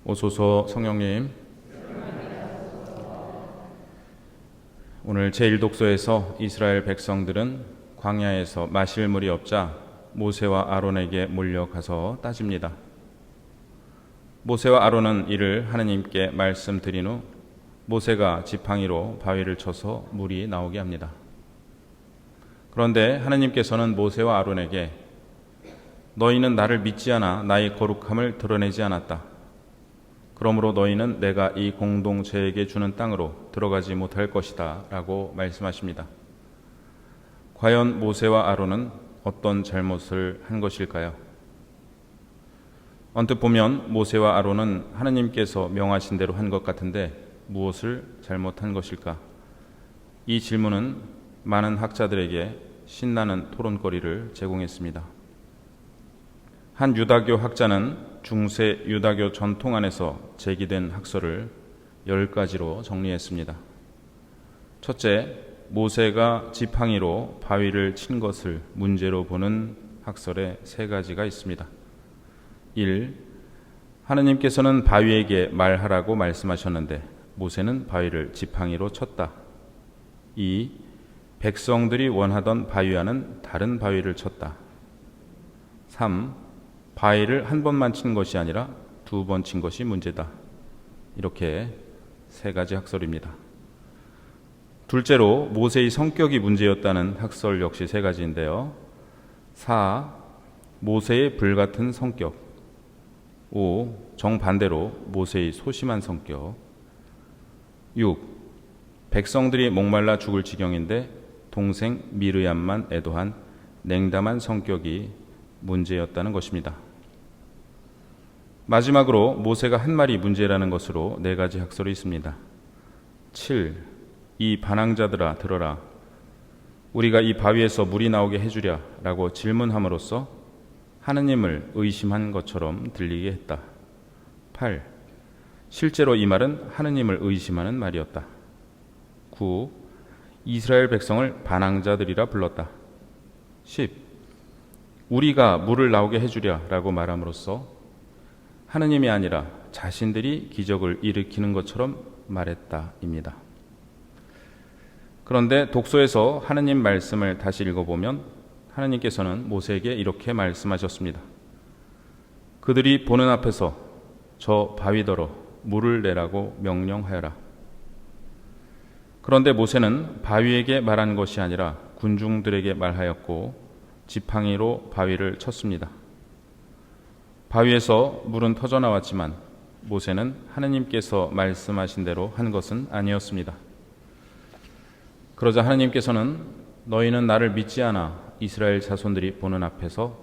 오소서 성령님, 오늘 제1독서에서 이스라엘 백성들은 광야에서 마실 물이 없자 모세와 아론에게 몰려가서 따집니다. 모세와 아론은 이를 하느님께 말씀드린 후 모세가 지팡이로 바위를 쳐서 물이 나오게 합니다. 그런데 하느님께서는 모세와 아론에게 너희는 나를 믿지 않아 나의 거룩함을 드러내지 않았다. 그러므로 너희는 내가 이 공동체에게 주는 땅으로 들어가지 못할 것이다 라고 말씀하십니다. 과연 모세와 아론은 어떤 잘못을 한 것일까요? 언뜻 보면 모세와 아론은 하느님께서 명하신 대로 한 것 같은데 무엇을 잘못한 것일까? 이 질문은 많은 학자들에게 신나는 토론거리를 제공했습니다. 한 유다교 학자는 중세 유다교 전통 안에서 제기된 학설을 10가지로 정리했습니다. 첫째, 모세가 지팡이로 바위를 친 것을 문제로 보는 학설에 3가지가 있습니다. 1. 하느님께서는 바위에게 말하라고 말씀하셨는데 모세는 바위를 지팡이로 쳤다. 2. 백성들이 원하던 바위와는 다른 바위를 쳤다. 3. 바위를 한 번만 친 것이 아니라 2번 친 것이 문제다. 이렇게 3가지 학설입니다. 둘째로 모세의 성격이 문제였다는 학설 역시 3가지인데요. 4. 모세의 불같은 성격. 5. 정반대로 모세의 소심한 성격. 6. 백성들이 목말라 죽을 지경인데 동생 미르얌만 애도한 냉담한 성격이 문제였다는 것입니다. 마지막으로 모세가 한 말이 문제라는 것으로 4가지 학설이 있습니다. 7. 이 반항자들아 들어라. 우리가 이 바위에서 물이 나오게 해주랴 라고 질문함으로써 하느님을 의심한 것처럼 들리게 했다. 8. 실제로 이 말은 하느님을 의심하는 말이었다. 9. 이스라엘 백성을 반항자들이라 불렀다. 10. 우리가 물을 나오게 해주랴 라고 말함으로써 하느님이 아니라 자신들이 기적을 일으키는 것처럼 말했다입니다. 그런데 독서에서 하느님 말씀을 다시 읽어보면 하느님께서는 모세에게 이렇게 말씀하셨습니다. 그들이 보는 앞에서 저 바위더러 물을 내라고 명령하여라. 그런데 모세는 바위에게 말한 것이 아니라 군중들에게 말하였고 지팡이로 바위를 쳤습니다. 바위에서 물은 터져나왔지만 모세는 하느님께서 말씀하신 대로 한 것은 아니었습니다. 그러자 하느님께서는 너희는 나를 믿지 않아 이스라엘 자손들이 보는 앞에서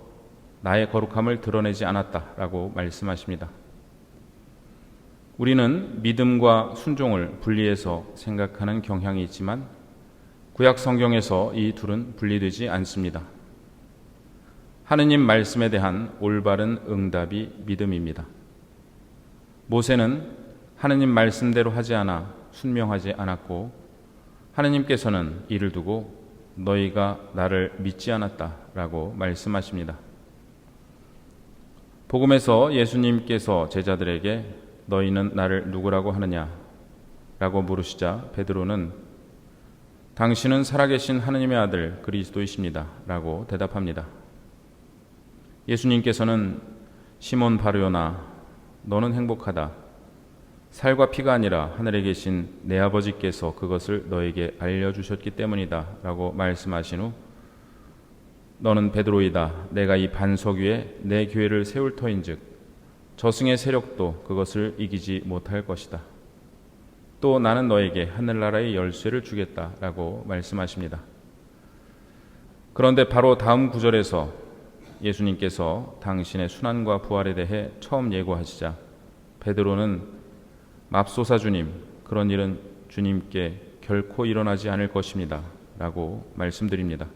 나의 거룩함을 드러내지 않았다라고 말씀하십니다. 우리는 믿음과 순종을 분리해서 생각하는 경향이 있지만 구약 성경에서 이 둘은 분리되지 않습니다. 하느님 말씀에 대한 올바른 응답이 믿음입니다. 모세는 하느님 말씀대로 하지 않아 순명하지 않았고 하느님께서는 이를 두고 너희가 나를 믿지 않았다라고 말씀하십니다. 복음에서 예수님께서 제자들에게 너희는 나를 누구라고 하느냐 라고 물으시자 베드로는 당신은 살아계신 하느님의 아들 그리스도이십니다 라고 대답합니다. 예수님께서는 시몬 바르요나 너는 행복하다. 살과 피가 아니라 하늘에 계신 내 아버지께서 그것을 너에게 알려주셨기 때문이다 라고 말씀하신 후 너는 베드로이다. 내가 이 반석 위에 내 교회를 세울 터인즉 저승의 세력도 그것을 이기지 못할 것이다. 또 나는 너에게 하늘나라의 열쇠를 주겠다 라고 말씀하십니다. 그런데 바로 다음 구절에서 예수님께서 당신의 순환과 부활에 대해 처음 예고하시자 베드로는 맙소사 주님, 그런 일은 주님께 결코 일어나지 않을 것입니다 라고 말씀드립니다.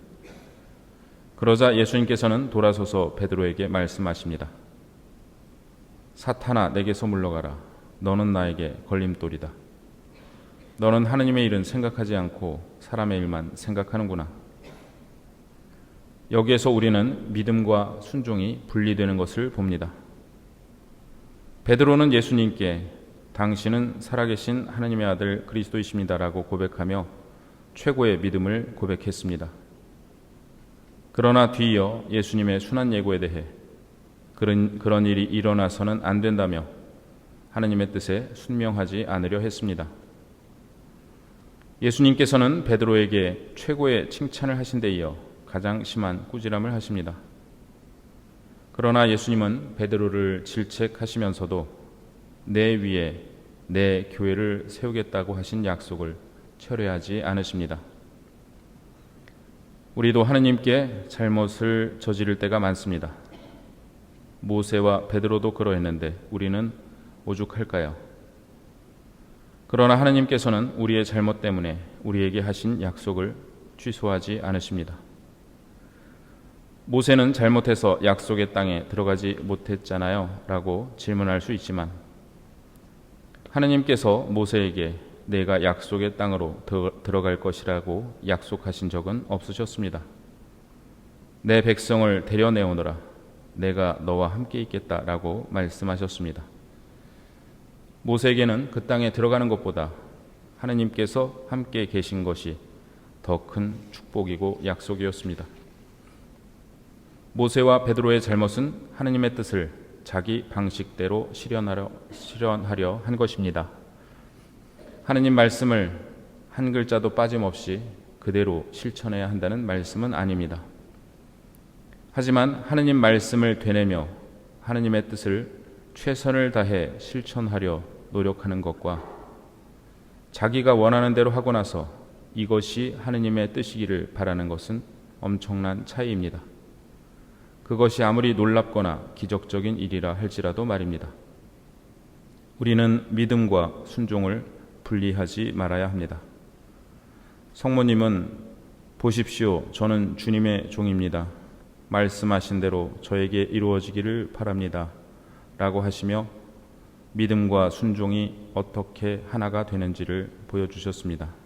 그러자 예수님께서는 돌아서서 베드로에게 말씀하십니다. 사탄아 내게서 물러가라. 너는 나에게 걸림돌이다. 너는 하느님의 일은 생각하지 않고 사람의 일만 생각하는구나. 여기에서 우리는 믿음과 순종이 분리되는 것을 봅니다. 베드로는 예수님께 당신은 살아계신 하나님의 아들 그리스도이십니다라고 고백하며 최고의 믿음을 고백했습니다. 그러나 뒤이어 예수님의 순한 예고에 대해 그런 일이 일어나서는 안 된다며 하나님의 뜻에 순명하지 않으려 했습니다. 예수님께서는 베드로에게 최고의 칭찬을 하신 데 이어 가장 심한 꾸지람을 하십니다. 그러나 예수님은 베드로를 질책하시면서도 내 위에 내 교회를 세우겠다고 하신 약속을 철회하지 않으십니다. 우리도 하느님께 잘못을 저지를 때가 많습니다. 모세와 베드로도 그러했는데 우리는 오죽할까요? 그러나 하느님께서는 우리의 잘못 때문에 우리에게 하신 약속을 취소하지 않으십니다. 모세는 잘못해서 약속의 땅에 들어가지 못했잖아요 라고 질문할 수 있지만 하느님께서 모세에게 내가 약속의 땅으로 들어갈 것이라고 약속하신 적은 없으셨습니다. 내 백성을 데려내오너라 내가 너와 함께 있겠다라고 말씀하셨습니다. 모세에게는 그 땅에 들어가는 것보다 하느님께서 함께 계신 것이 더 큰 축복이고 약속이었습니다. 모세와 베드로의 잘못은 하느님의 뜻을 자기 방식대로 실현하려 한 것입니다. 하느님 말씀을 한 글자도 빠짐없이 그대로 실천해야 한다는 말씀은 아닙니다. 하지만 하느님 말씀을 되뇌며 하느님의 뜻을 최선을 다해 실천하려 노력하는 것과 자기가 원하는 대로 하고 나서 이것이 하느님의 뜻이기를 바라는 것은 엄청난 차이입니다. 그것이 아무리 놀랍거나 기적적인 일이라 할지라도 말입니다. 우리는 믿음과 순종을 분리하지 말아야 합니다. 성모님은 보십시오. 저는 주님의 종입니다. 말씀하신 대로 저에게 이루어지기를 바랍니다. 라고 하시며 믿음과 순종이 어떻게 하나가 되는지를 보여주셨습니다.